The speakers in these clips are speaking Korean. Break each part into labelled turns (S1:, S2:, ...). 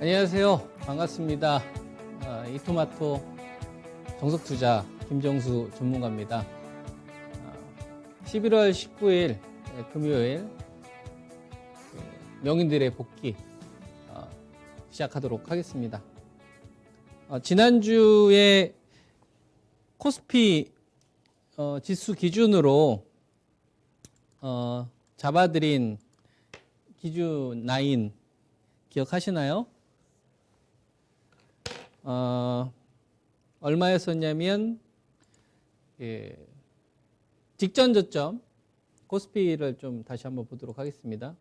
S1: 안녕하세요. 반갑습니다. 이토마토 정석투자 김정수 전문가입니다. 11월 19일 금요일 명인들의 복귀 시작하도록 하겠습니다. 지난주에 코스피 지수 기준으로 잡아드린 기준 9 기억하시나요? 얼마였었냐면 직전 저점 코스피를 좀 다시 한번 보도록 하겠습니다.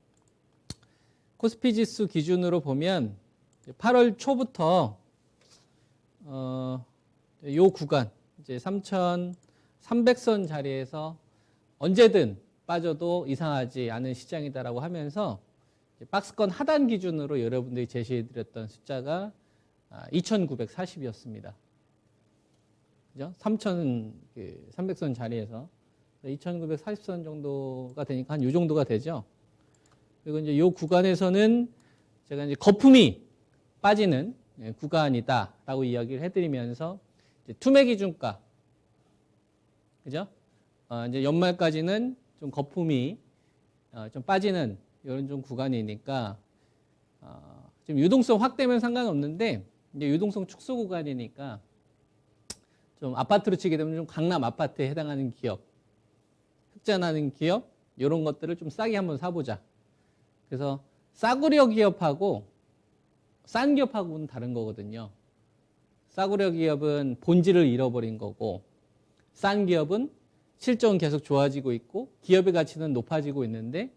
S1: 코스피 지수 기준으로 보면 8월 초부터 요 구간 이제 3,300선 자리에서 언제든 빠져도 이상하지 않은 시장이다라고 하면서 박스권 하단 기준으로 여러분들이 제시해드렸던 숫자가 2,940이었습니다. 그죠? 3,300선 자리에서 2,940선 정도가 되니까 한 이 정도가 되죠. 그리고 이제 이 구간에서는 제가 이제 거품이 빠지는 구간이다라고 이야기를 해드리면서 이제 투매 기준가, 그죠? 이제 연말까지는 좀 거품이 좀 빠지는 이런 좀 구간이니까 지금 유동성 확대면 상관없는데 이제 유동성 축소 구간이니까 좀 아파트로 치게 되면 좀 강남 아파트에 해당하는 기업, 흑자나는 기업 이런 것들을 좀 싸게 한번 사보자. 그래서 싸구려 기업하고 싼 기업하고는 다른 거거든요. 싸구려 기업은 본질을 잃어버린 거고 싼 기업은 실적은 계속 좋아지고 있고 기업의 가치는 높아지고 있는데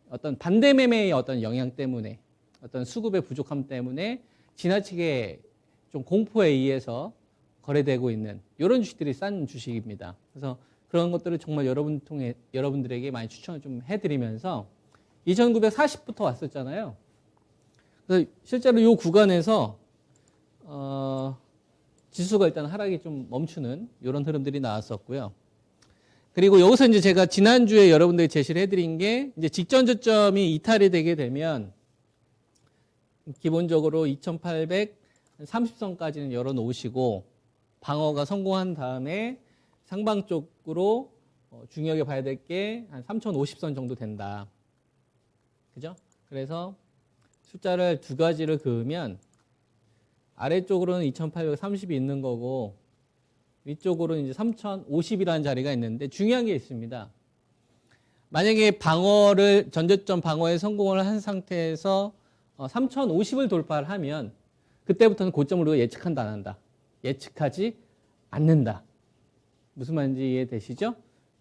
S1: 어떤 반대 매매의 어떤 영향 때문에 어떤 수급의 부족함 때문에 지나치게 좀 공포에 의해서 거래되고 있는 이런 주식들이 싼 주식입니다. 그래서 그런 것들을 정말 여러분들에게 많이 추천을 좀 해드리면서 2,940부터 왔었잖아요. 그래서 실제로 이 구간에서 지수가 일단 하락이 좀 멈추는 이런 흐름들이 나왔었고요. 그리고 여기서 이제 제가 지난주에 여러분들이 제시를 해드린 게 이제 직전 저점이 이탈이 되게 되면 기본적으로 2,830선까지는 열어놓으시고 방어가 성공한 다음에 상방 쪽으로 중요하게 봐야 될 게 한 3,050선 정도 된다. 그죠? 그래서 숫자를 두 가지를 그으면 아래쪽으로는 2,830이 있는 거고 위쪽으로는 이제 3,050이라는 자리가 있는데 중요한 게 있습니다. 만약에 전저점 방어에 성공을 한 상태에서 3,050을 돌파를 하면 그때부터는 고점을 우리가 예측한다 안 한다. 예측하지 않는다. 무슨 말인지 이해되시죠?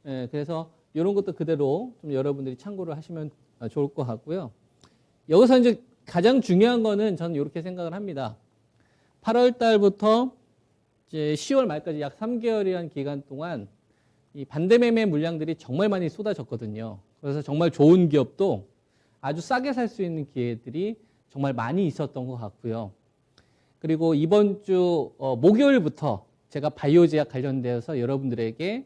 S1: 그래서 이런 것도 그대로 좀 여러분들이 참고를 하시면 좋을 것 같고요. 여기서 이제 가장 중요한 거는 저는 이렇게 생각을 합니다. 8월 달부터 이제 10월 말까지 약 3개월이라는 기간 동안 이 반대매매 물량들이 정말 많이 쏟아졌거든요. 그래서 정말 좋은 기업도 아주 싸게 살 수 있는 기회들이 정말 많이 있었던 것 같고요. 그리고 이번 주 목요일부터 제가 바이오 제약 관련되어서 여러분들에게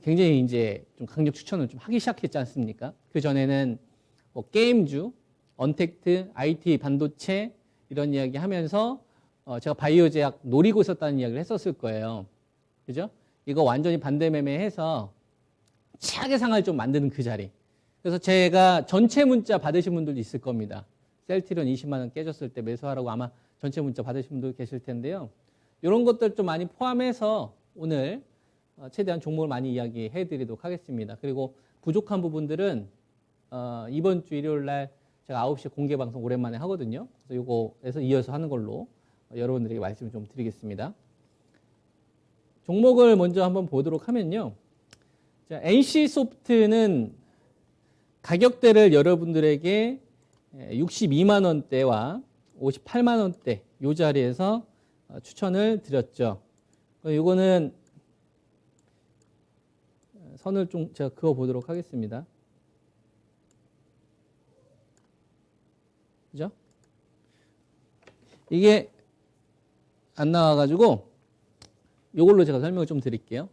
S1: 굉장히 이제 좀 강력 추천을 좀 하기 시작했지 않습니까? 그 전에는 뭐 게임주, 언택트, IT 반도체 이런 이야기 하면서 제가 바이오 제약 노리고 있었다는 이야기를 했었을 거예요. 그죠? 이거 완전히 반대 매매해서 최악의 상황을 좀 만드는 그 자리. 그래서 제가 전체 문자 받으신 분들도 있을 겁니다. 셀트리온 20만 원 깨졌을 때 매수하라고 아마 전체 문자 받으신 분도 계실 텐데요. 이런 것들 좀 많이 포함해서 오늘 최대한 종목을 많이 이야기해 드리도록 하겠습니다. 그리고 부족한 부분들은 이번 주 일요일 날 제가 9시 공개 방송 오랜만에 하거든요. 그래서 이거에서 이어서 하는 걸로 여러분들에게 말씀을 좀 드리겠습니다. 종목을 먼저 한번 보도록 하면요. 자, NC소프트는 가격대를 여러분들에게 62만 원대와 58만 원대 이 자리에서 추천을 드렸죠. 이거는 선을 좀 제가 그어 보도록 하겠습니다. 그죠? 이게 안 나와가지고 이걸로 제가 설명을 좀 드릴게요.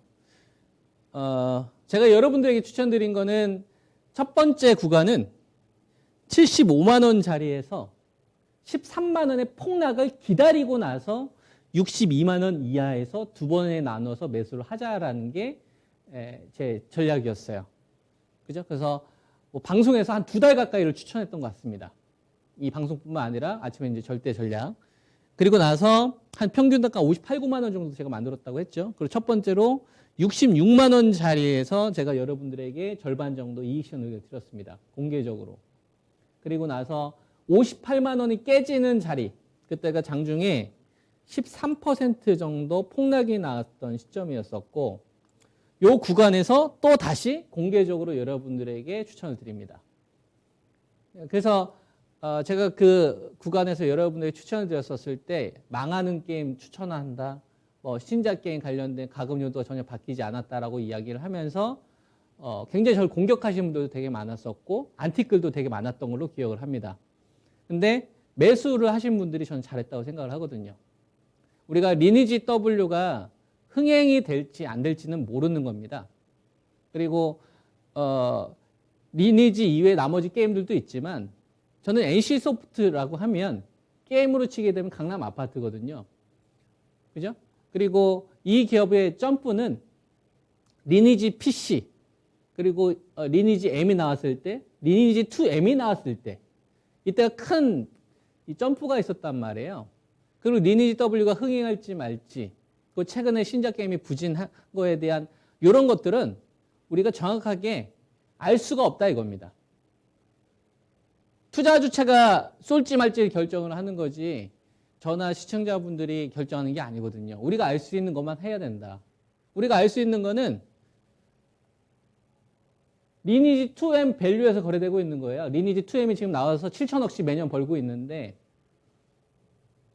S1: 제가 여러분들에게 추천드린 거는 첫 번째 구간은 75만 원 자리에서 13만 원의 폭락을 기다리고 나서 62만 원 이하에서 두 번에 나눠서 매수를 하자라는 게 제 전략이었어요. 그죠? 그래서 뭐 방송에서 한 2달 가까이를 추천했던 것 같습니다. 이 방송뿐만 아니라 아침에 이제 절대 전략. 그리고 나서 한 평균 단가 58, 9만 원 정도 제가 만들었다고 했죠. 그리고 첫 번째로 66만 원 자리에서 제가 여러분들에게 절반 정도 이익 시연을 드렸습니다. 공개적으로. 그리고 나서 58만 원이 깨지는 자리, 그때가 장중에 13% 정도 폭락이 나왔던 시점이었었고, 요 구간에서 또 다시 공개적으로 여러분들에게 추천을 드립니다. 그래서 제가 그 구간에서 여러분들에게 추천을 드렸었을 때 망하는 게임 추천한다, 뭐 신작 게임 관련된 가금 요소가 전혀 바뀌지 않았다라고 이야기를 하면서 굉장히 저를 공격하시는 분들도 되게 많았었고 안티글도 되게 많았던 걸로 기억을 합니다. 근데 매수를 하신 분들이 저는 잘했다고 생각을 하거든요. 우리가 리니지 W가 흥행이 될지 안 될지는 모르는 겁니다. 그리고 리니지 이외에 나머지 게임들도 있지만 저는 NC소프트라고 하면 게임으로 치게 되면 강남 아파트거든요. 그죠? 그리고 이 기업의 점프는 리니지 PC 그리고 리니지 M이 나왔을 때, 리니지 2M이 나왔을 때 이때가 큰 이 점프가 있었단 말이에요. 그리고 리니지 W가 흥행할지 말지, 그 최근에 신작 게임이 부진한 거에 대한 이런 것들은 우리가 정확하게 알 수가 없다 이겁니다. 투자 주체가 쏠지 말지 결정을 하는 거지 저나 시청자분들이 결정하는 게 아니거든요. 우리가 알 수 있는 것만 해야 된다. 우리가 알 수 있는 거는 리니지 2M 밸류에서 거래되고 있는 거예요. 리니지 2M이 지금 나와서 7천억씩 매년 벌고 있는데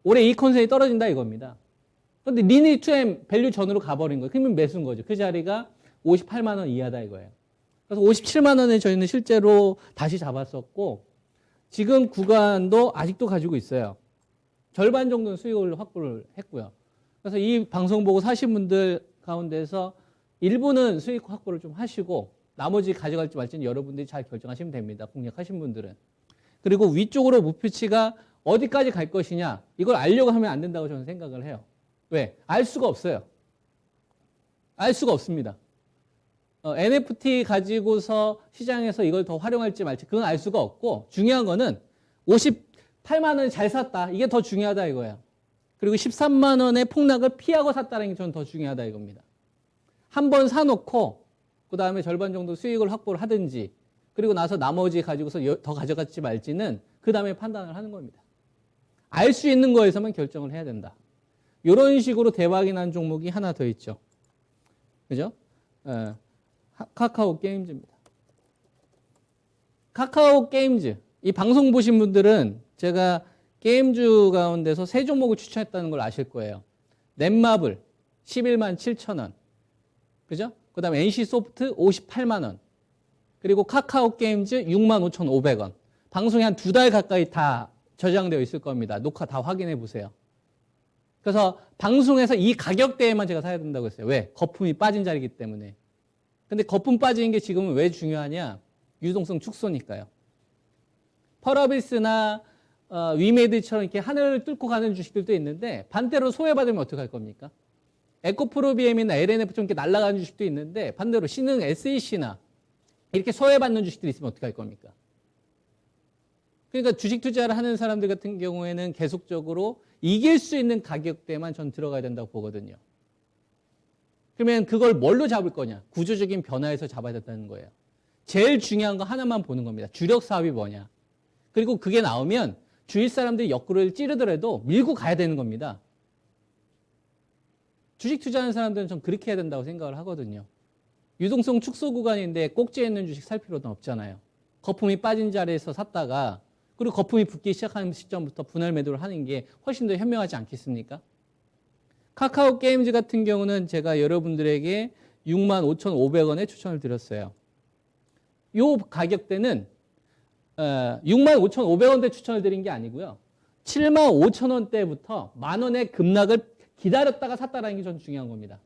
S1: 올해 이 컨셉이 떨어진다 이겁니다. 그런데 리니지 2M 밸류 전으로 가버린 거예요. 그러면 매수인 거죠. 그 자리가 58만 원 이하다 이거예요. 그래서 57만 원에 저희는 실제로 다시 잡았었고 지금 구간도 아직도 가지고 있어요. 절반 정도는 수익을 확보를 했고요. 그래서 이 방송 보고 사신 분들 가운데서 일부는 수익 확보를 좀 하시고 나머지 가져갈지 말지는 여러분들이 잘 결정하시면 됩니다. 공략하신 분들은. 그리고 위쪽으로 목표치가 어디까지 갈 것이냐 이걸 알려고 하면 안 된다고 저는 생각을 해요. 왜? 알 수가 없어요. 알 수가 없습니다. NFT 가지고서 시장에서 이걸 더 활용할지 말지 그건 알 수가 없고 중요한 거는 58만 원에 잘 샀다. 이게 더 중요하다 이거예요. 그리고 13만 원의 폭락을 피하고 샀다는 게 저는 더 중요하다 이겁니다. 한 번 사놓고 그 다음에 절반 정도 수익을 확보를 하든지 그리고 나서 나머지 가지고서 더 가져갈지 말지는 그 다음에 판단을 하는 겁니다. 알 수 있는 거에서만 결정을 해야 된다. 이런 식으로 대박이 난 종목이 하나 더 있죠. 그죠? 카카오 게임즈입니다. 카카오 게임즈. 이 방송 보신 분들은 제가 게임주 가운데서 세 종목을 추천했다는 걸 아실 거예요. 넷마블 11만 7천 원. 그죠? 그 다음에 NC소프트 58만 원. 그리고 카카오 게임즈 6만 5,500원. 방송이 한 2달 가까이 다 저장되어 있을 겁니다. 녹화 다 확인해 보세요. 그래서 방송에서 이 가격대에만 제가 사야 된다고 했어요. 왜? 거품이 빠진 자리이기 때문에. 근데 거품 빠지는 게 지금은 왜 중요하냐? 유동성 축소니까요. 펄어비스나 위메드처럼 이렇게 하늘을 뚫고 가는 주식들도 있는데 반대로 소외받으면 어떻게 할 겁니까? 에코프로비엠이나 LNF처럼 이렇게 날아가는 주식도 있는데 반대로 신흥 SEC나 이렇게 소외받는 주식들이 있으면 어떻게 할 겁니까? 그러니까 주식 투자를 하는 사람들 같은 경우에는 계속적으로 이길 수 있는 가격대만 전 들어가야 된다고 보거든요. 그러면 그걸 뭘로 잡을 거냐? 구조적인 변화에서 잡아야 된다는 거예요. 제일 중요한 거 하나만 보는 겁니다. 주력 사업이 뭐냐? 그리고 그게 나오면 주위 사람들이 옆구리를 찌르더라도 밀고 가야 되는 겁니다. 주식 투자하는 사람들은 전 그렇게 해야 된다고 생각을 하거든요. 유동성 축소 구간인데 꼭지에 있는 주식 살 필요는 없잖아요. 거품이 빠진 자리에서 샀다가 그리고 거품이 붙기 시작하는 시점부터 분할 매도를 하는 게 훨씬 더 현명하지 않겠습니까? 카카오 게임즈 같은 경우는 제가 여러분들에게 65,500원에 추천을 드렸어요. 이 가격대는 65,500원대 추천을 드린 게 아니고요. 75,000원대부터 만원의 급락을 기다렸다가 샀다는 게 전 중요한 겁니다.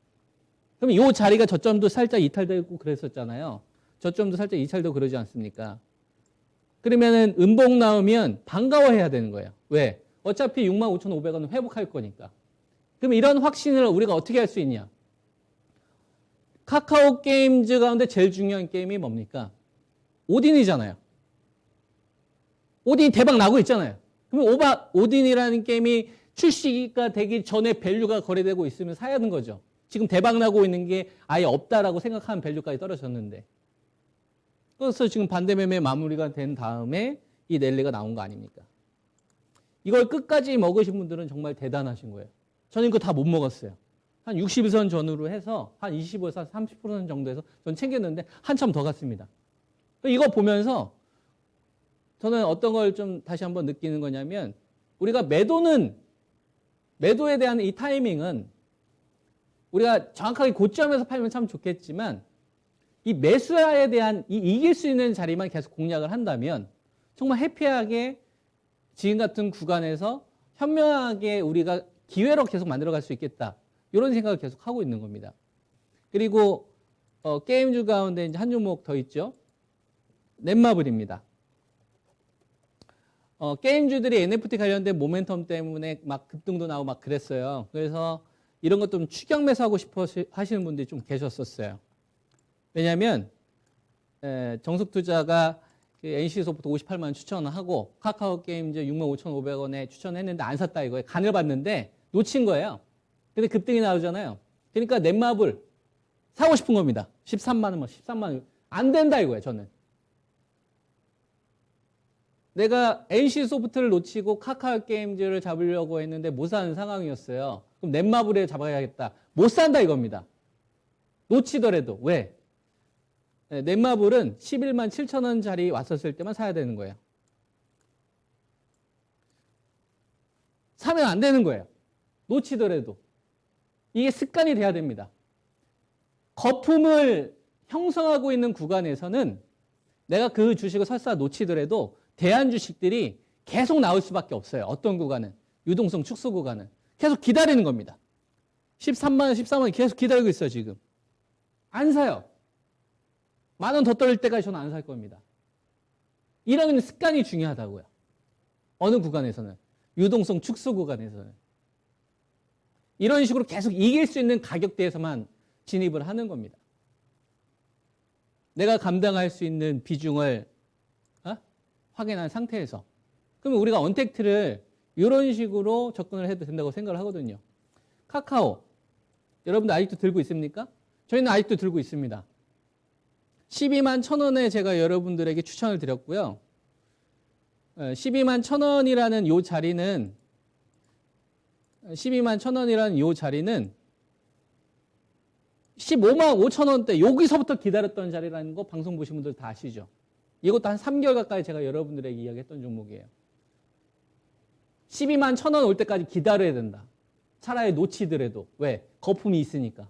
S1: 그럼 이 자리가 저점도 살짝 이탈되고 그랬었잖아요. 저점도 살짝 이탈되고 그러지 않습니까? 그러면은 음봉 나오면 반가워해야 되는 거예요. 왜? 어차피 65,500원은 회복할 거니까. 그럼 이런 확신을 우리가 어떻게 할 수 있냐? 카카오 게임즈 가운데 제일 중요한 게임이 뭡니까? 오딘이잖아요. 오딘이 대박 나고 있잖아요. 그러면 오딘이라는 게임이 출시가 되기 전에 밸류가 거래되고 있으면 사야 하는 거죠. 지금 대박 나고 있는 게 아예 없다라고 생각하는 밸류까지 떨어졌는데. 그래서 지금 반대매매 마무리가 된 다음에 이 랠리가 나온 거 아닙니까? 이걸 끝까지 먹으신 분들은 정말 대단하신 거예요. 저는 이거 다 못 먹었어요. 한 60선 전후로 해서 한 25에서 30% 정도에서 전 챙겼는데 한참 더 갔습니다. 이거 보면서 저는 어떤 걸 좀 다시 한번 느끼는 거냐면 우리가 매도에 대한 이 타이밍은 우리가 정확하게 고점에서 팔면 참 좋겠지만 이 매수에 대한 이길 수 있는 자리만 계속 공략을 한다면 정말 해피하게 지금 같은 구간에서 현명하게 우리가 기회로 계속 만들어갈 수 있겠다. 이런 생각을 계속 하고 있는 겁니다. 그리고 게임주 가운데 이제 한 종목 더 있죠. 넷마블입니다. 게임주들이 NFT 관련된 모멘텀 때문에 막 급등도 나오고 막 그랬어요. 그래서 이런 것도 좀 추격 매수하고 싶어 하시는 분들이 좀 계셨었어요. 왜냐하면 정석투자가 NC소프트 58만 원 추천을 하고 카카오 게임즈 65,500원에 추천했는데 안 샀다 이거에 간을 봤는데 놓친 거예요. 근데 급등이 나오잖아요. 그러니까 넷마블 사고 싶은 겁니다. 13만 원, 13만 원. 안 된다 이거예요, 저는. 내가 NC소프트를 놓치고 카카오 게임즈를 잡으려고 했는데 못 사는 상황이었어요. 그럼 넷마블에 잡아야겠다. 못 산다 이겁니다. 놓치더라도. 왜? 넷마블은 11만 7천 원짜리 왔었을 때만 사야 되는 거예요. 사면 안 되는 거예요. 놓치더라도. 이게 습관이 돼야 됩니다. 거품을 형성하고 있는 구간에서는 내가 그 주식을 설사 놓치더라도 대안 주식들이 계속 나올 수밖에 없어요. 어떤 구간은. 유동성 축소 구간은. 계속 기다리는 겁니다. 13만 원, 14만 원 계속 기다리고 있어요, 지금. 안 사요. 10,000원 더 떨어질 때까지 저는 안 살 겁니다. 이런 습관이 중요하다고요. 어느 구간에서는. 유동성 축소 구간에서는. 이런 식으로 계속 이길 수 있는 가격대에서만 진입을 하는 겁니다. 내가 감당할 수 있는 비중을 확인한 상태에서. 그러면 우리가 언택트를 이런 식으로 접근을 해도 된다고 생각을 하거든요. 카카오. 여러분들 아직도 들고 있습니까? 저희는 아직도 들고 있습니다. 12만 1,000원에 제가 여러분들에게 추천을 드렸고요. 12만 1,000원이라는 요 자리는 12만 1,000원이라는 요 자리는 15만 5,000원대 여기서부터 기다렸던 자리라는 거 방송 보신 분들 다 아시죠? 이것도 한 3개월 가까이 제가 여러분들에게 이야기했던 종목이에요. 12만 1,000원 올 때까지 기다려야 된다. 차라리 놓치더라도. 왜? 거품이 있으니까.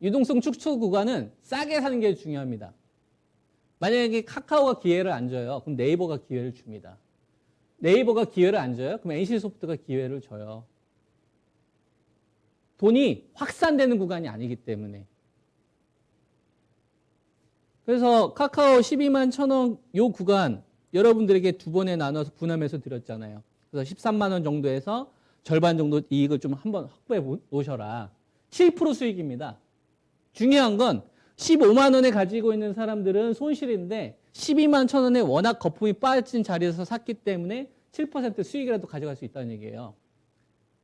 S1: 유동성 축소 구간은 싸게 사는 게 중요합니다. 만약에 카카오가 기회를 안 줘요. 그럼 네이버가 기회를 줍니다. 네이버가 기회를 안 줘요. 그럼 NC소프트가 기회를 줘요. 돈이 확산되는 구간이 아니기 때문에. 그래서 카카오 12만 1,000원 요 구간 여러분들에게 두 번에 나눠서 분할해서 드렸잖아요. 그래서 13만 원 정도에서 절반 정도 이익을 좀 한번 확보해 놓으셔라. 7% 수익입니다. 중요한 건 15만 원에 가지고 있는 사람들은 손실인데 12만 1,000원에 워낙 거품이 빠진 자리에서 샀기 때문에 7% 수익이라도 가져갈 수 있다는 얘기예요.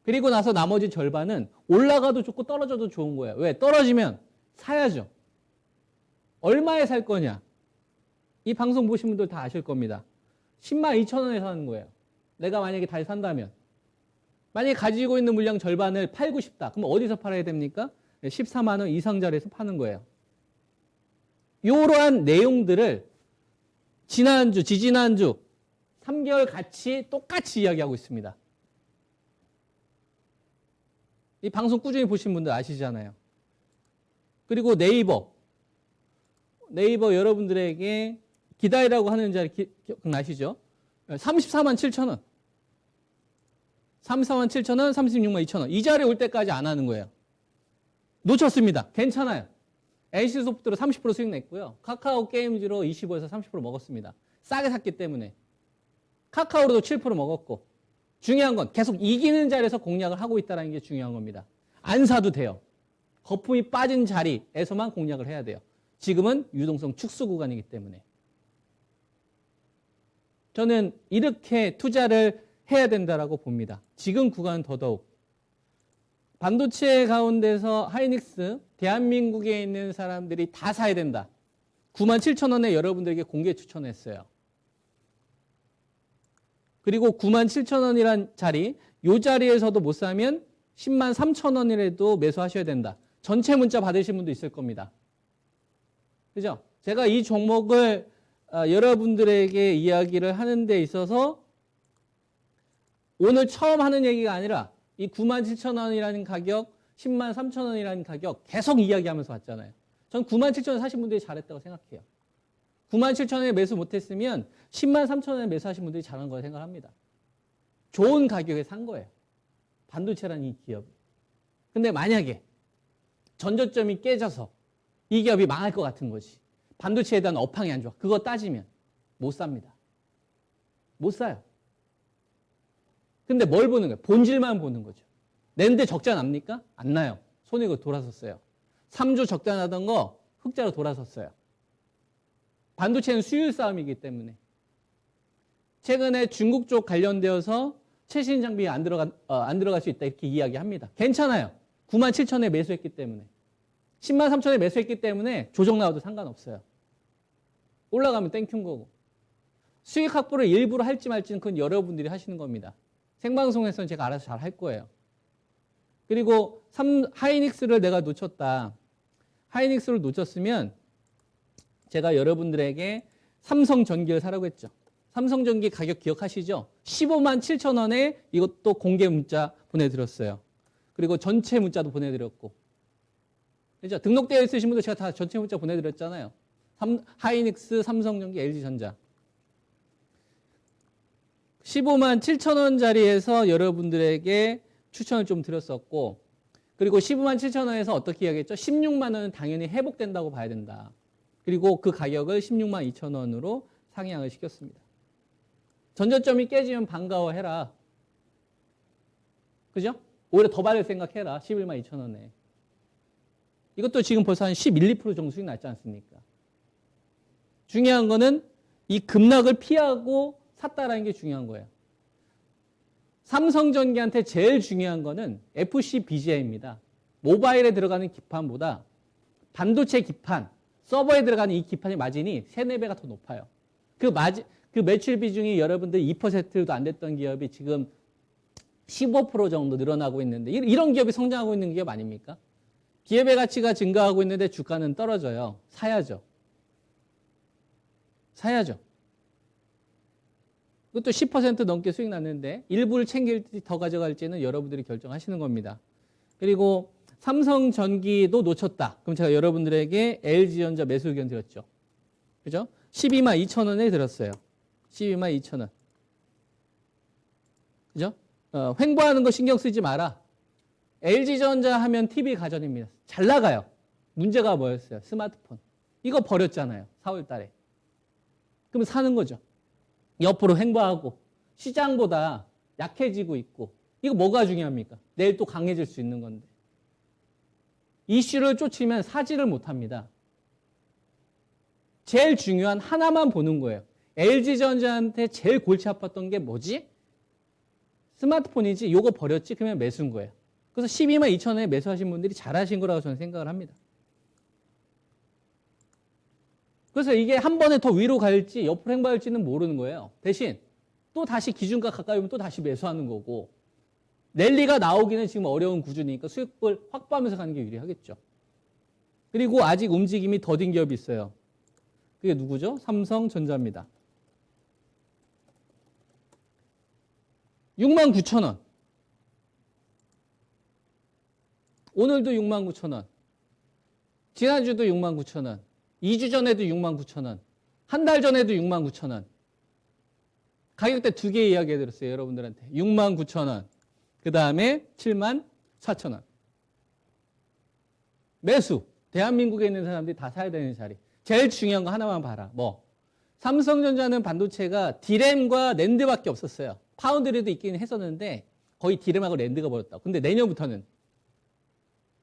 S1: 그리고 나서 나머지 절반은 올라가도 좋고 떨어져도 좋은 거예요. 왜? 떨어지면 사야죠. 얼마에 살 거냐? 이 방송 보신 분들 다 아실 겁니다. 10만 2천 원에 사는 거예요. 내가 만약에 다시 산다면. 만약에 가지고 있는 물량 절반을 팔고 싶다. 그럼 어디서 팔아야 됩니까? 14만 원 이상 자리에서 파는 거예요. 이러한 내용들을 지난주, 지지난주 3개월 같이 똑같이 이야기하고 있습니다. 이 방송 꾸준히 보신 분들 아시잖아요. 그리고 네이버 여러분들에게 기다리라고 하는 자리 기억나시죠? 34만 7천 원. 34만 7천 원, 36만 2천 원. 이 자리에 올 때까지 안 하는 거예요. 놓쳤습니다. 괜찮아요. NC소프트로 30% 수익 냈고요. 카카오 게임즈로 25에서 30% 먹었습니다. 싸게 샀기 때문에. 카카오로도 7% 먹었고. 중요한 건 계속 이기는 자리에서 공략을 하고 있다는 게 중요한 겁니다. 안 사도 돼요. 거품이 빠진 자리에서만 공략을 해야 돼요. 지금은 유동성 축소 구간이기 때문에. 저는 이렇게 투자를 해야 된다라고 봅니다. 지금 구간은 더더욱. 반도체 가운데서 하이닉스, 대한민국에 있는 사람들이 다 사야 된다. 97,000원에 여러분들에게 공개 추천했어요. 그리고 97,000원이란 자리, 이 자리에서도 못 사면 103,000원이라도 매수하셔야 된다. 전체 문자 받으신 분도 있을 겁니다. 그죠? 제가 이 종목을 여러분들에게 이야기를 하는 데 있어서 오늘 처음 하는 얘기가 아니라 이 97,000원이라는 가격, 103,000원이라는 가격 계속 이야기하면서 왔잖아요. 전 97,000원 사신 분들이 잘했다고 생각해요. 97,000원에 매수 못했으면 103,000원에 매수하신 분들이 잘한 거라고 생각합니다. 좋은 가격에 산 거예요. 반도체라는 이 기업이. 근데 만약에 전저점이 깨져서 이 기업이 망할 것 같은 거지. 반도체에 대한 업황이 안 좋아. 그거 따지면 못 삽니다. 못 사요. 근데 뭘 보는 거예요? 본질만 보는 거죠. 낸데 적자 납니까? 안 나요. 손익으로 돌아섰어요. 3조 적자 나던 거 흑자로 돌아섰어요. 반도체는 수율 싸움이기 때문에. 최근에 중국 쪽 관련되어서 최신 장비 안 들어갈 수 있다 이렇게 이야기합니다. 괜찮아요. 97,000원에 매수했기 때문에. 103,000원에 매수했기 때문에 조정 나와도 상관없어요. 올라가면 땡큐인 거고. 수익 확보를 일부러 할지 말지는 그건 여러분들이 하시는 겁니다. 생방송에서는 제가 알아서 잘 할 거예요. 그리고 하이닉스를 내가 놓쳤다. 하이닉스를 놓쳤으면 제가 여러분들에게 삼성전기를 사라고 했죠. 삼성전기 가격 기억하시죠? 157,000원에 이것도 공개 문자 보내드렸어요. 그리고 전체 문자도 보내드렸고. 그죠? 등록되어 있으신 분들 제가 다 전체 문자 보내드렸잖아요. 하이닉스, 삼성전기, LG전자. 157,000원짜리에서 여러분들에게 추천을 좀 드렸었고, 그리고 157,000원에서 어떻게 이야기했죠? 16만 원은 당연히 회복된다고 봐야 된다. 그리고 그 가격을 16만 2천 원으로 상향을 시켰습니다. 전저점이 깨지면 반가워해라. 그죠? 오히려 더 받을 생각해라. 11만 2천 원에. 이것도 지금 벌써 한 11, 2% 정도 수익 났지 않습니까? 중요한 거는 이 급락을 피하고 샀다라는 게 중요한 거예요. 삼성전기한테 제일 중요한 거는 FCBGA입니다. 모바일에 들어가는 기판보다 반도체 기판, 서버에 들어가는 이 기판의 마진이 3, 4배가 더 높아요. 그 매출 비중이 여러분들 2%도 안 됐던 기업이 지금 15% 정도 늘어나고 있는데 이런 기업이 성장하고 있는 기업 아닙니까? 기업의 가치가 증가하고 있는데 주가는 떨어져요. 사야죠. 사야죠. 그것도 10% 넘게 수익 났는데 일부를 챙길지 더 가져갈지는 여러분들이 결정하시는 겁니다. 그리고 삼성전기도 놓쳤다. 그럼 제가 여러분들에게 LG전자 매수 의견 드렸죠. 그죠? 12만 2천 원에 들었어요. 12만 2천 원. 그죠? 횡보하는 거 신경 쓰지 마라. LG전자 하면 TV 가전입니다. 잘 나가요. 문제가 뭐였어요? 스마트폰. 이거 버렸잖아요. 4월 달에. 그럼 사는 거죠. 옆으로 횡보하고 시장보다 약해지고 있고 이거 뭐가 중요합니까? 내일 또 강해질 수 있는 건데. 이슈를 쫓으면 사지를 못합니다. 제일 중요한 하나만 보는 거예요. LG전자한테 제일 골치 아팠던 게 뭐지? 스마트폰이지. 요거 버렸지? 그러면 매수인 거예요. 그래서 12만 2천 원에 매수하신 분들이 잘하신 거라고 저는 생각을 합니다. 그래서 이게 한 번에 더 위로 갈지 옆으로 횡보할지는 모르는 거예요. 대신 또 다시 기준가 가까이 오면 또 다시 매수하는 거고 랠리가 나오기는 지금 어려운 구조니까 수익을 확보하면서 가는 게 유리하겠죠. 그리고 아직 움직임이 더딘 기업이 있어요. 그게 누구죠? 삼성전자입니다. 69,000원. 오늘도 69,000원. 지난주도 69,000원. 2주 전에도 69,000원. 한 달 전에도 69,000원. 가격대 두 개 이야기해드렸어요. 여러분들한테. 69,000원. 그 다음에 74,000원. 매수. 대한민국에 있는 사람들이 다 사야 되는 자리. 제일 중요한 거 하나만 봐라. 뭐? 삼성전자는 반도체가 디램과 낸드밖에 없었어요. 파운드리도 있긴 했었는데 거의 디램하고 낸드가 버렸다고. 근데 내년부터는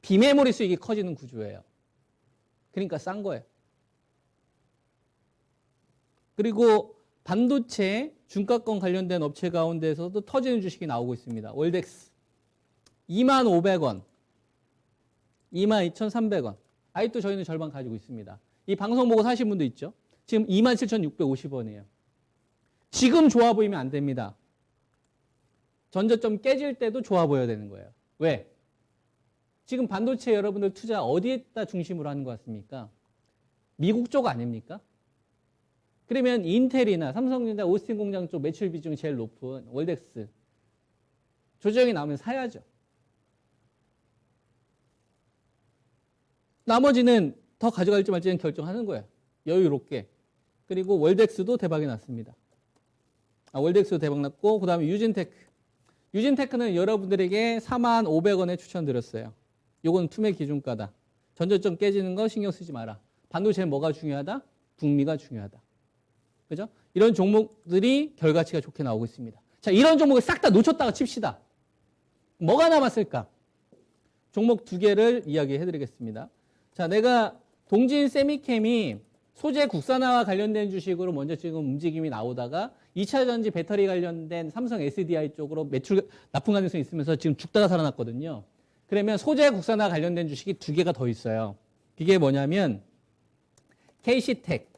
S1: 비메모리 수익이 커지는 구조예요. 그러니까 싼 거예요. 그리고 반도체 중가권 관련된 업체 가운데서도 터지는 주식이 나오고 있습니다. 월덱스 25,500원, 22,300원. 아직도 저희는 절반 가지고 있습니다. 이 방송 보고 사신 분도 있죠. 지금 27,650원이에요. 지금 좋아 보이면 안 됩니다. 전저점 깨질 때도 좋아 보여야 되는 거예요. 왜? 지금 반도체 여러분들 투자 어디에다 중심으로 하는 것 같습니까? 미국 쪽 아닙니까? 그러면 인텔이나 삼성전자 오스틴 공장 쪽 매출 비중이 제일 높은 월덱스 조정이 나오면 사야죠. 나머지는 더 가져갈지 말지는 결정하는 거예요. 여유롭게. 그리고 월덱스도 대박이 났습니다. 월덱스도 대박 났고 그 다음에 유진테크. 유진테크는 여러분들에게 41,500원에 추천드렸어요. 요건 투매 기준가다. 전저점 깨지는 거 신경 쓰지 마라. 반도체는 뭐가 중요하다? 북미가 중요하다. 그죠? 이런 종목들이 결과치가 좋게 나오고 있습니다. 자, 이런 종목을 싹 다 놓쳤다가 칩시다. 뭐가 남았을까? 종목 두 개를 이야기해 드리겠습니다. 자, 내가 동진 세미캠이 소재 국산화와 관련된 주식으로 먼저 지금 움직임이 나오다가 2차 전지 배터리 관련된 삼성 SDI 쪽으로 매출 납품 가능성이 있으면서 지금 죽다가 살아났거든요. 그러면 소재 국산화 관련된 주식이 두 개가 더 있어요. 그게 뭐냐면 KC텍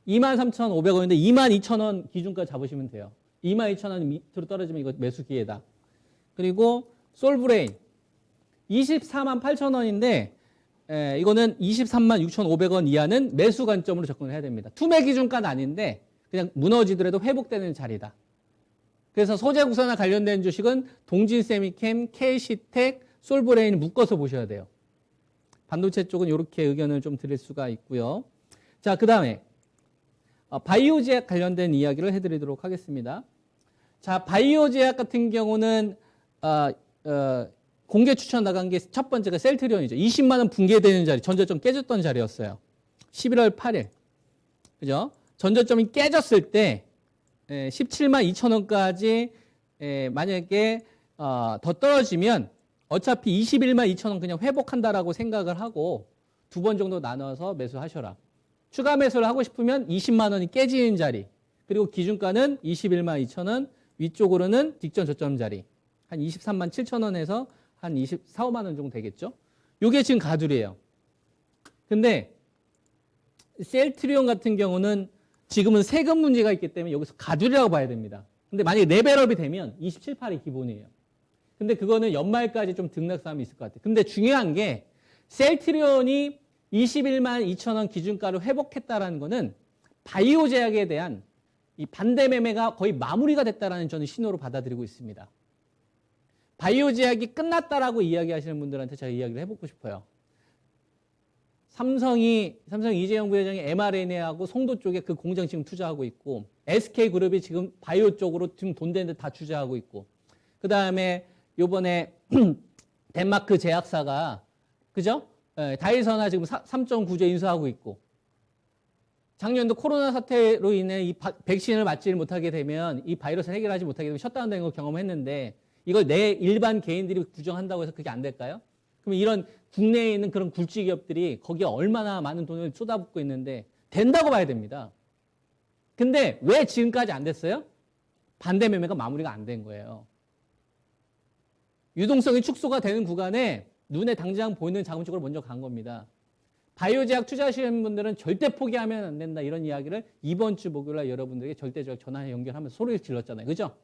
S1: 23,500원인데 22,000원 기준가 잡으시면 돼요. 22,000원 밑으로 떨어지면 이거 매수 기회다. 그리고 솔브레인 248,000원인데 이거는 236,500원 이하는 매수 관점으로 접근을 해야 됩니다. 투매 기준가는 아닌데 그냥 무너지더라도 회복되는 자리다. 그래서 소재 국산화 관련된 주식은 동진세미캠, KC텍, 솔브레인 묶어서 보셔야 돼요. 반도체 쪽은 이렇게 의견을 좀 드릴 수가 있고요. 자, 그 다음에 바이오 제약 관련된 이야기를 해드리도록 하겠습니다. 자, 바이오 제약 같은 경우는 공개 추천 나간 게 첫 번째가 셀트리온이죠. 20만 원 붕괴되는 자리, 전저점 깨졌던 자리였어요. 11월 8일. 그죠? 전저점이 깨졌을 때 17만 2천 원까지 만약에 더 떨어지면 어차피 21만 2천 원 그냥 회복한다라고 생각을 하고 두 번 정도 나눠서 매수하셔라. 추가 매수를 하고 싶으면 20만 원이 깨지는 자리, 그리고 기준가는 21만 2천 원, 위쪽으로는 직전 저점 자리 한 23만 7천 원에서 한 24, 5만 원 정도 되겠죠. 이게 지금 가둘이에요. 근데 셀트리온 같은 경우는 지금은 세금 문제가 있기 때문에 여기서 가둘이라고 봐야 됩니다. 근데 만약에 레벨업이 되면 27, 8이 기본이에요. 근데 그거는 연말까지 좀 등락싸움이 있을 것 같아요. 근데 중요한 게 셀트리온이 21만 2천 원 기준가를 회복했다라는 거는 바이오 제약에 대한 이 반대 매매가 거의 마무리가 됐다라는 저는 신호로 받아들이고 있습니다. 바이오 제약이 끝났다라고 이야기하시는 분들한테 제가 이야기를 해보고 싶어요. 삼성 이재용 부회장이 mRNA하고 송도 쪽에 그 공장 지금 투자하고 있고, SK그룹이 지금 바이오 쪽으로 지금 돈 되는데 다 투자하고 있고, 그 다음에 요번에 덴마크 제약사가, 그죠? 다이선아 지금 3.9조 인수하고 있고, 작년도 코로나 사태로 인해 이 백신을 맞지 못하게 되면 이 바이러스를 해결하지 못하게 되면 셧다운되는 걸 경험했는데, 이걸 내 일반 개인들이 구정한다고 해서 그게 안 될까요? 그럼 이런 국내에 있는 그런 굴지 기업들이 거기에 얼마나 많은 돈을 쏟아붓고 있는데 된다고 봐야 됩니다. 근데 왜 지금까지 안 됐어요? 반대 매매가 마무리가 안 된 거예요. 유동성이 축소가 되는 구간에 눈에 당장 보이는 자금 쪽으로 먼저 간 겁니다. 바이오 제약 투자하시는 분들은 절대 포기하면 안 된다, 이런 이야기를 이번 주 목요일날 여러분들에게 절대적 전화에 연결하면서 소리를 질렀잖아요. 그죠?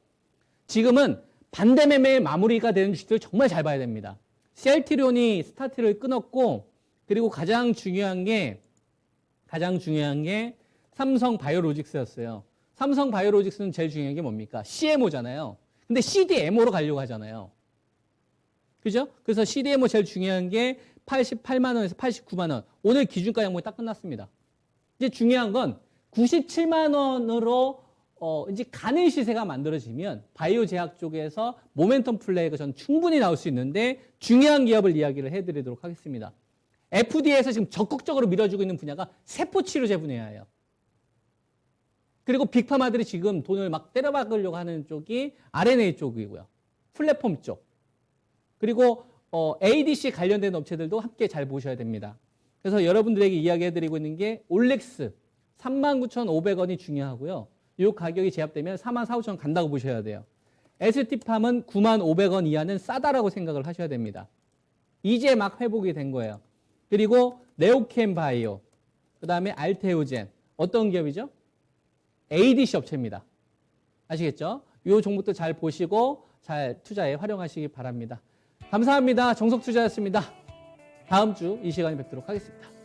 S1: 지금은 반대 매매의 마무리가 되는 주식들 정말 잘 봐야 됩니다. 셀트리온이 스타트를 끊었고, 그리고 가장 중요한 게 삼성 바이오로직스였어요. 삼성 바이오로직스는 제일 중요한 게 뭡니까? CMO잖아요. 근데 CDMO로 가려고 하잖아요. 그죠? 그래서 CDMO 제일 중요한 게 88만 원에서 89만 원. 오늘 기준가 양봉이 딱 끝났습니다. 이제 중요한 건 97만 원으로 이제 가는 시세가 만들어지면 바이오 제약 쪽에서 모멘텀 플레이가 전 충분히 나올 수 있는데, 중요한 기업을 이야기를 해드리도록 하겠습니다. FDA에서 지금 적극적으로 밀어주고 있는 분야가 세포 치료제 분야예요. 그리고 빅파마들이 지금 돈을 막 때려박으려고 하는 쪽이 RNA 쪽이고요. 플랫폼 쪽. 그리고 ADC 관련된 업체들도 함께 잘 보셔야 됩니다. 그래서 여러분들에게 이야기해드리고 있는 게 올릭스 39,500원이 중요하고요. 이 가격이 제압되면 44,500원 간다고 보셔야 돼요. ST팜은 9,500원 이하는 싸다라고 생각을 하셔야 됩니다. 이제 막 회복이 된 거예요. 그리고 네오캠 바이오, 그 다음에 알테오젠. 어떤 기업이죠? ADC 업체입니다. 아시겠죠? 이 종목도 잘 보시고 잘 투자에 활용하시기 바랍니다. 감사합니다. 정석투자였습니다. 다음 주 이 시간에 뵙도록 하겠습니다.